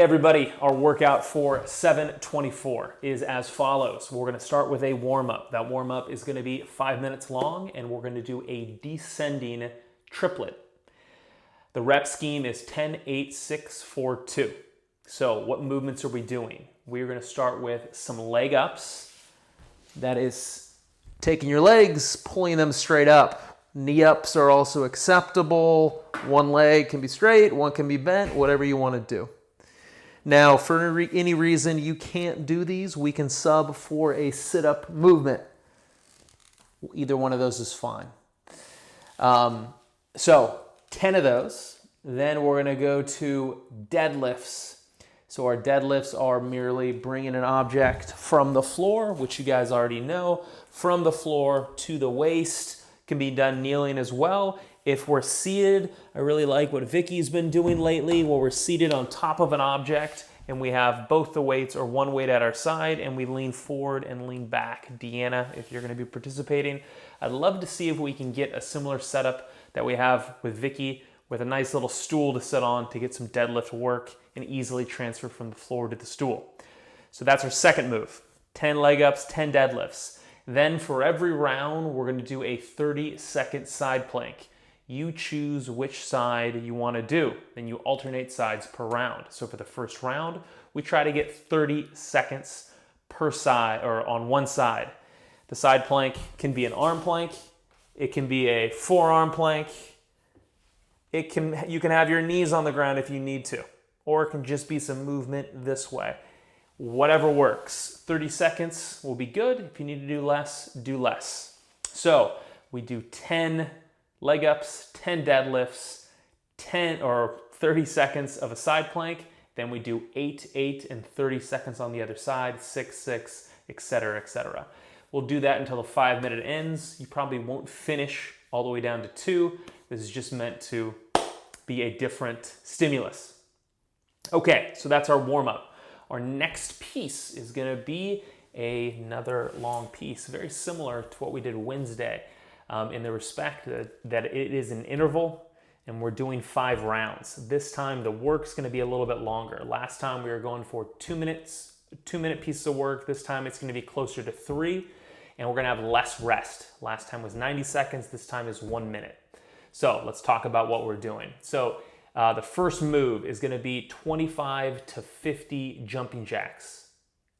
Everybody, our workout for 724 is as follows. We're gonna start with a warm-up. That warm-up is gonna be 5 minutes long, and we're gonna do a descending triplet. The rep scheme is 10, 8, 6, 4, 2. So what movements are we doing? We're gonna start with some leg ups. That is taking your legs, pulling them straight up. Knee ups are also acceptable. One leg can be straight, one can be bent, whatever you wanna do. Now, for any reason you can't do these, we can sub for a sit-up movement. Either one of those is fine. So 10 of those. Then we're gonna go to deadlifts. So our deadlifts are merely bringing an object from the floor, which you guys already know, from the floor to the waist. Can be done kneeling as well. If we're seated, I really like what Vicky's been doing lately, where we're seated on top of an object and we have both the weights or one weight at our side and we lean forward and lean back. Deanna, if you're gonna be participating, I'd love to see if we can get a similar setup that we have with Vicky, with a nice little stool to sit on to get some deadlift work and easily transfer from the floor to the stool. So that's our second move, 10 leg ups, 10 deadlifts. Then for every round, we're gonna do a 30-second side plank. You choose which side you want to do, and you alternate sides per round. So for the first round, we try to get 30 seconds per side or on one side. The side plank can be an arm plank, it can be a forearm plank, you can have your knees on the ground if you need to, or it can just be some movement this way. Whatever works. 30 seconds will be good. If you need to do less, do less. So we do 10 leg ups, 10 deadlifts, 10 or 30 seconds of a side plank. Then we do 8, 8, and 30 seconds on the other side, 6, 6, etc., etc. We'll do that until the 5-minute ends. You probably won't finish all the way down to 2. This is just meant to be a different stimulus. Okay, so that's our warm up. Our next piece is gonna be another long piece, very similar to what we did Wednesday. In the respect that it is an interval and we're doing 5 rounds. This time the work's gonna be a little bit longer. Last time we were going for 2 minutes, 2-minute pieces of work. This time it's gonna be closer to 3, and we're gonna have less rest. Last time was 90 seconds, this time is 1 minute. So let's talk about what we're doing. So the first move is gonna be 25 to 50 jumping jacks.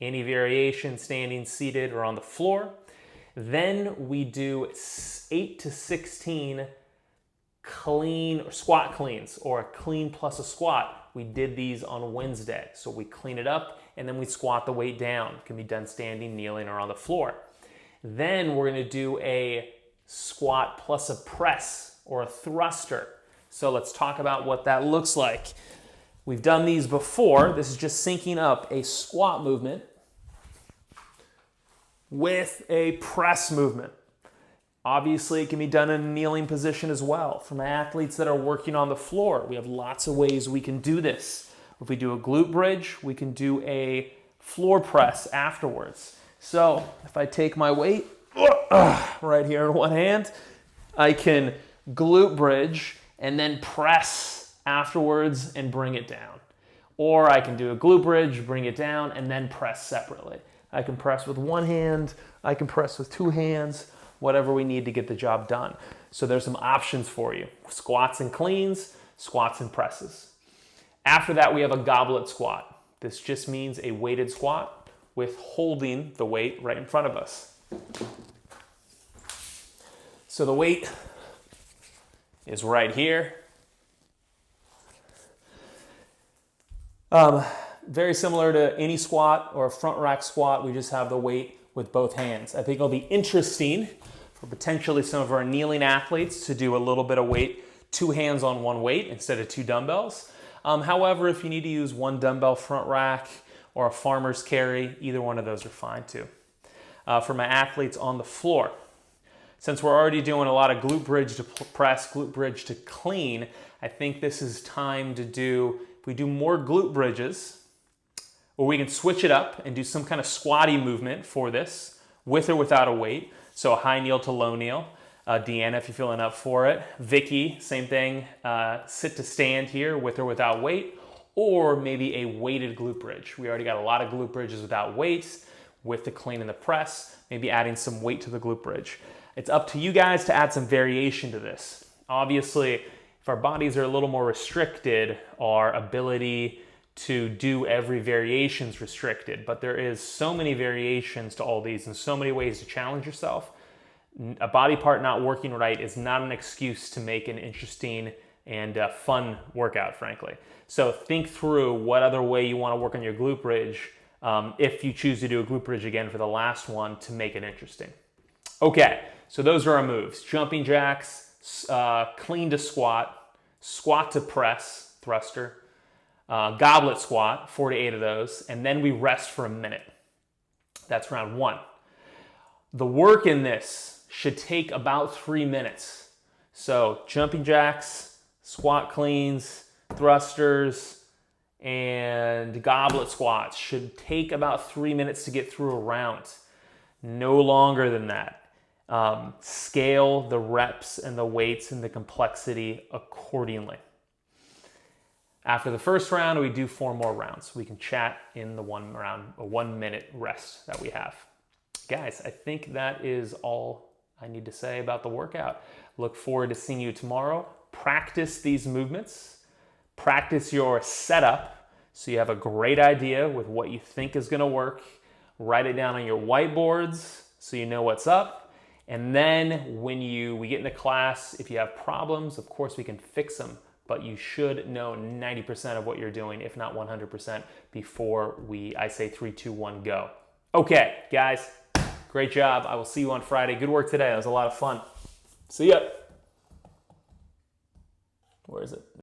Any variation, standing, seated, or on the floor. Then we do 8 to 16 clean or squat cleans, or a clean plus a squat. We did these on Wednesday. So we clean it up and then we squat the weight down. It can be done standing, kneeling, or on the floor. Then we're gonna do a squat plus a press or a thruster. So let's talk about what that looks like. We've done these before. This is just syncing up a squat movement with a press movement. Obviously, it can be done in a kneeling position as well. For my athletes that are working on the floor, we have lots of ways we can do this. If we do a glute bridge, we can do a floor press afterwards. So if I take my weight right here in one hand, I can glute bridge and then press afterwards and bring it down. Or I can do a glute bridge, bring it down, and then press separately. I can press with one hand, I can press with 2 hands, whatever we need to get the job done. So there's some options for you. Squats and cleans, squats and presses. After that, we have a goblet squat. This just means a weighted squat with holding the weight right in front of us. So the weight is right here. Very similar to any squat or a front rack squat, we just have the weight with both hands. I think it'll be interesting for potentially some of our kneeling athletes to do a little bit of weight, 2 hands on 1 weight instead of 2 dumbbells. However, if you need to use 1 dumbbell front rack or a farmer's carry, either one of those are fine too. For my athletes on the floor, since we're already doing a lot of glute bridge to press, glute bridge to clean, I think this is time to do, if we do more glute bridges, or we can switch it up and do some kind of squatty movement for this, with or without a weight. So a high kneel to low kneel. Deanna, if you're feeling up for it. Vicky, same thing, sit to stand here with or without weight. or maybe a weighted glute bridge. We already got a lot of glute bridges without weights, with the clean and the press, maybe adding some weight to the glute bridge. It's up to you guys to add some variation to this. Obviously, if our bodies are a little more restricted, our ability to do every variation is restricted, but there is so many variations to all these and so many ways to challenge yourself. A body part not working right is not an excuse to make an interesting and fun workout, frankly. So think through what other way you want to work on your glute bridge if you choose to do a glute bridge again for the last one to make it interesting. Okay, so those are our moves. Jumping jacks, clean to squat, squat to press, thruster, goblet squat, 4 to 8 of those, and then we rest for a minute. That's round 1. The work in this should take about 3 minutes. So jumping jacks, squat cleans, thrusters, and goblet squats should take about 3 minutes to get through a round. No longer than that. Scale the reps and the weights and the complexity accordingly. After the first round, we do 4 more rounds. We can chat in the 1 round, a 1 minute rest that we have. Guys, I think that is all I need to say about the workout. Look forward to seeing you tomorrow. Practice these movements. Practice your setup so you have a great idea with what you think is going to work. Write it down on your whiteboards so you know what's up. And then when we get into class, if you have problems, of course we can fix them, but you should know 90% of what you're doing, if not 100%, before I say 3, 2, 1, go. Okay, guys, great job. I will see you on Friday. Good work today. That was a lot of fun. See ya. Where is it?